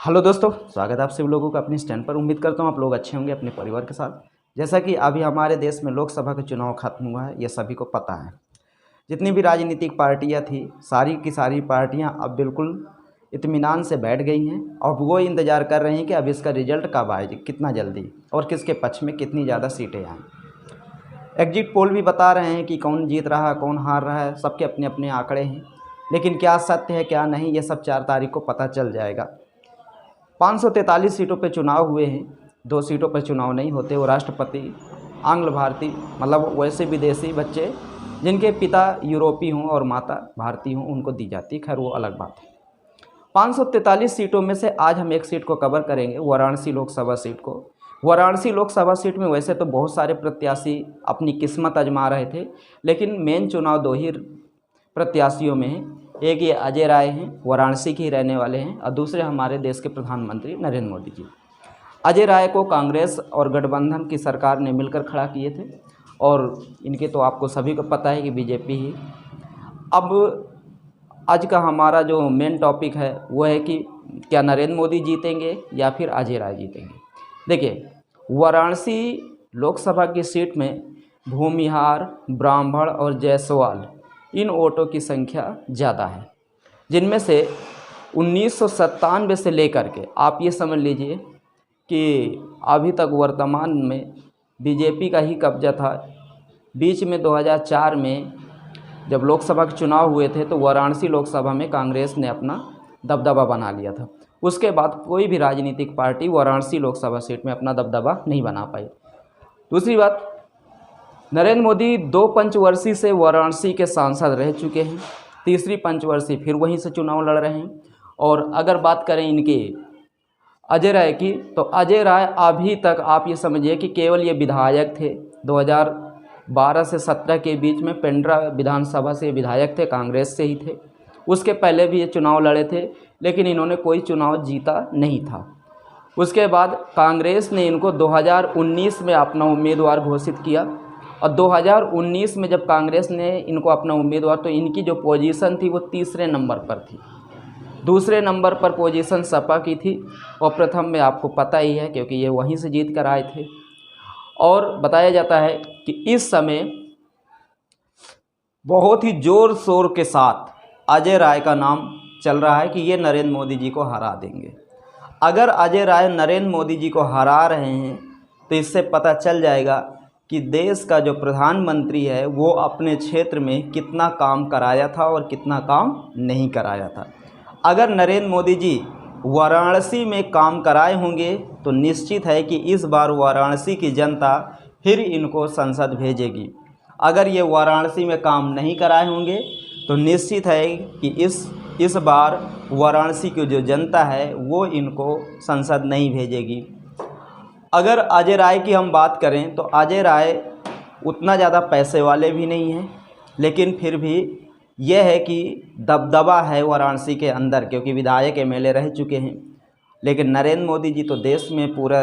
Hello दोस्तों, स्वागत है आप सभी लोगों का अपनी स्टैंड पर। उम्मीद करता हूँ आप लोग अच्छे होंगे अपने परिवार के साथ। जैसा कि अभी हमारे देश में लोकसभा का चुनाव खत्म हुआ है, ये सभी को पता है। जितनी भी राजनीतिक पार्टियां थी, सारी की सारी पार्टियां अब बिल्कुल इत्मीनान से बैठ गई हैं और वो इंतज़ार कर रही हैं कि अब इसका रिजल्ट कब आए, कितना जल्दी और किसके पक्ष में कितनी ज़्यादा सीटें आएँ। एग्जिट पोल भी बता रहे हैं कि कौन जीत रहा है, कौन हार रहा है, सबके अपने अपने आंकड़े हैं। लेकिन क्या सत्य है क्या नहीं, ये सब 4 तारीख को पता चल जाएगा। 543 सीटों पे चुनाव हुए हैं। 2 सीटों पर चुनाव नहीं होते, वो राष्ट्रपति, आंग्ल भारतीय, मतलब वैसे विदेशी बच्चे जिनके पिता यूरोपीय हों और माता भारतीय हों, उनको दी जाती है। खैर वो अलग बात है। 543 सीटों में से आज हम एक सीट को कवर करेंगे, वाराणसी लोकसभा सीट को। वाराणसी लोकसभा सीट में वैसे तो बहुत सारे प्रत्याशी अपनी किस्मत आजमा रहे थे, लेकिन मेन चुनाव 2 ही प्रत्याशियों में है। एक ये अजय राय हैं, वाराणसी के ही रहने वाले हैं, और दूसरे हमारे देश के प्रधानमंत्री नरेंद्र मोदी जी। अजय राय को कांग्रेस और गठबंधन की सरकार ने मिलकर खड़ा किए थे, और इनके तो आपको सभी को पता है कि बीजेपी ही। अब आज का हमारा जो मेन टॉपिक है वो है कि क्या नरेंद्र मोदी जीतेंगे या फिर अजय राय जीतेंगे। देखिए, वाराणसी लोकसभा की सीट में भूमिहार, ब्राह्मण और जायसवाल, इन वोटों की संख्या ज़्यादा है, जिनमें से 1997 से लेकर के आप ये समझ लीजिए कि अभी तक वर्तमान में बीजेपी का ही कब्जा था। बीच में 2004 में जब लोकसभा के चुनाव हुए थे तो वाराणसी लोकसभा में कांग्रेस ने अपना दबदबा बना लिया था। उसके बाद कोई भी राजनीतिक पार्टी वाराणसी लोकसभा सीट में अपना दबदबा नहीं बना पाई। दूसरी बात, नरेंद्र मोदी 2 पंचवर्षीय से वाराणसी के सांसद रह चुके हैं, तीसरी पंचवर्षीय फिर वहीं से चुनाव लड़ रहे हैं। और अगर बात करें इनके अजय राय की, तो अजय राय अभी तक आप ये समझिए कि केवल ये विधायक थे। 2012 से 17 के बीच में पेंड्रा विधानसभा से विधायक थे, कांग्रेस से ही थे। उसके पहले भी ये चुनाव लड़े थे, लेकिन इन्होंने कोई चुनाव जीता नहीं था। उसके बाद कांग्रेस ने इनको 2019 में अपना उम्मीदवार घोषित किया, और 2019 में जब कांग्रेस ने इनको अपना उम्मीदवार, तो इनकी जो पोजीशन थी वो तीसरे नंबर पर थी। दूसरे नंबर पर पोजीशन सपा की थी, और प्रथम में आपको पता ही है क्योंकि ये वहीं से जीत कर आए थे। और बताया जाता है कि इस समय बहुत ही ज़ोर शोर के साथ अजय राय का नाम चल रहा है कि ये नरेंद्र मोदी जी को हरा देंगे। अगर अजय राय नरेंद्र मोदी जी को हरा रहे हैं तो इससे पता चल जाएगा कि देश का जो प्रधानमंत्री है वो अपने क्षेत्र में कितना काम कराया था और कितना काम नहीं कराया था। अगर नरेंद्र मोदी जी वाराणसी में काम कराए होंगे तो निश्चित है कि इस बार वाराणसी की जनता फिर इनको संसद भेजेगी। अगर ये वाराणसी में काम नहीं कराए होंगे तो निश्चित है कि इस बार वाराणसी की जो जनता है वो इनको संसद नहीं भेजेगी। अगर अजय राय की हम बात करें तो अजय राय उतना ज़्यादा पैसे वाले भी नहीं हैं, लेकिन फिर भी यह है कि दबदबा है वाराणसी के अंदर, क्योंकि विधायक एमएलए रह चुके हैं। लेकिन नरेंद्र मोदी जी तो देश में पूरा,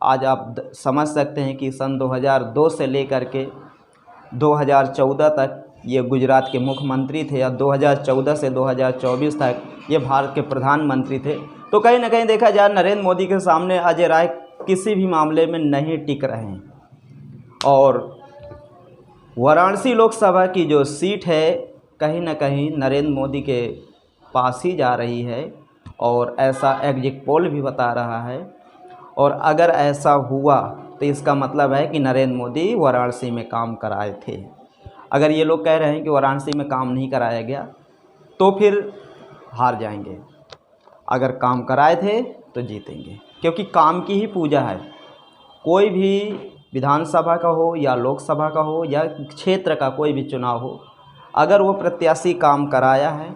आज आप समझ सकते हैं कि सन 2002 से लेकर के 2014 तक ये गुजरात के मुख्यमंत्री थे, या 2014 से 2024 तक ये भारत के प्रधानमंत्री थे। तो कहीं ना कहीं देखा जाए नरेंद्र मोदी के सामने अजय राय किसी भी मामले में नहीं टिक रहे हैं। और वाराणसी लोकसभा की जो सीट है कहीं ना कहीं नरेंद्र मोदी के पास ही जा रही है, और ऐसा एग्जिट पोल भी बता रहा है। और अगर ऐसा हुआ तो इसका मतलब है कि नरेंद्र मोदी वाराणसी में काम कराए थे। अगर ये लोग कह रहे हैं कि वाराणसी में काम नहीं कराया गया तो फिर हार जाएंगे। अगर काम कराए थे तो जीतेंगे, क्योंकि काम की ही पूजा है। कोई भी विधानसभा का हो या लोकसभा का हो या क्षेत्र का कोई भी चुनाव हो, अगर वो प्रत्याशी काम कराया है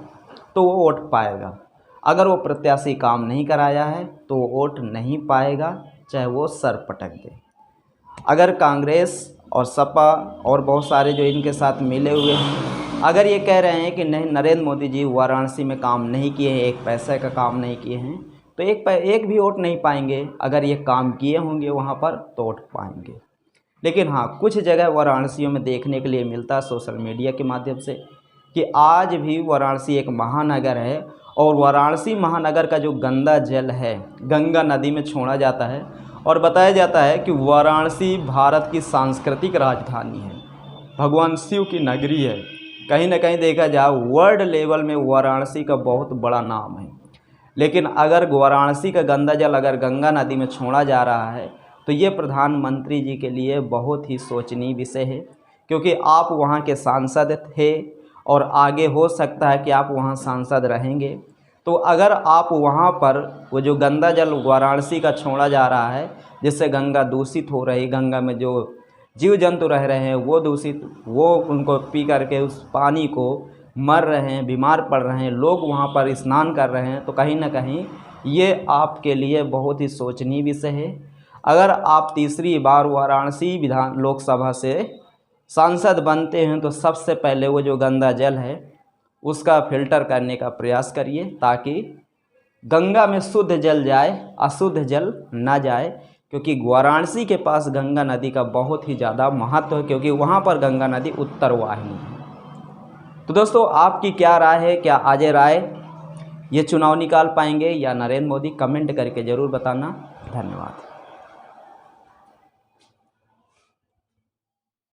तो वो वोट पाएगा। अगर वो प्रत्याशी काम नहीं कराया है तो वो वोट नहीं पाएगा, चाहे वो सर पटक दे। अगर कांग्रेस और सपा और बहुत सारे जो इनके साथ मिले हुए हैं, अगर ये कह रहे हैं कि नहीं नरेंद्र मोदी जी वाराणसी में काम नहीं किए हैं, एक पैसे का काम नहीं किए हैं, तो एक भी वोट नहीं पाएंगे। अगर ये काम किए होंगे वहाँ पर तो वोट पाएंगे। लेकिन हाँ, कुछ जगह वाराणसियों में देखने के लिए मिलता है सोशल मीडिया के माध्यम से कि आज भी वाराणसी एक महानगर है और वाराणसी महानगर का जो गंदा जल है गंगा नदी में छोड़ा जाता है और बताया जाता है कि वाराणसी भारत की सांस्कृतिक राजधानी है, भगवान शिव की नगरी है। कहीं ना कहीं देखा जाए वर्ल्ड लेवल में वाराणसी का बहुत बड़ा नाम है। लेकिन अगर वाराणसी का गंदा जल अगर गंगा नदी में छोड़ा जा रहा है तो ये प्रधानमंत्री जी के लिए बहुत ही सोचनीय विषय है, क्योंकि आप वहाँ के सांसद थे और आगे हो सकता है कि आप वहाँ सांसद रहेंगे। तो अगर आप वहाँ पर वो जो गंदा जल वाराणसी का छोड़ा जा रहा है जिससे गंगा दूषित हो रही, गंगा में जो जीव जंतु रह रहे हैं वो दूषित, वो उनको पी करके उस पानी को मर रहे हैं, बीमार पड़ रहे हैं, लोग वहाँ पर स्नान कर रहे हैं, तो कहीं ना कहीं ये आपके लिए बहुत ही सोचनीय विषय है। अगर आप तीसरी बार वाराणसी विधान लोकसभा से सांसद बनते हैं तो सबसे पहले वो जो गंदा जल है उसका फिल्टर करने का प्रयास करिए, ताकि गंगा में शुद्ध जल जाए, अशुद्ध जल ना जाए, क्योंकि वाराणसी के पास गंगा नदी का बहुत ही ज़्यादा महत्व है, क्योंकि वहाँ पर गंगा नदी उत्तर वाहिनी है। तो दोस्तों आपकी क्या राय है? क्या अजय राय ये चुनाव निकाल पाएंगे या नरेंद्र मोदी? कमेंट करके ज़रूर बताना। धन्यवाद।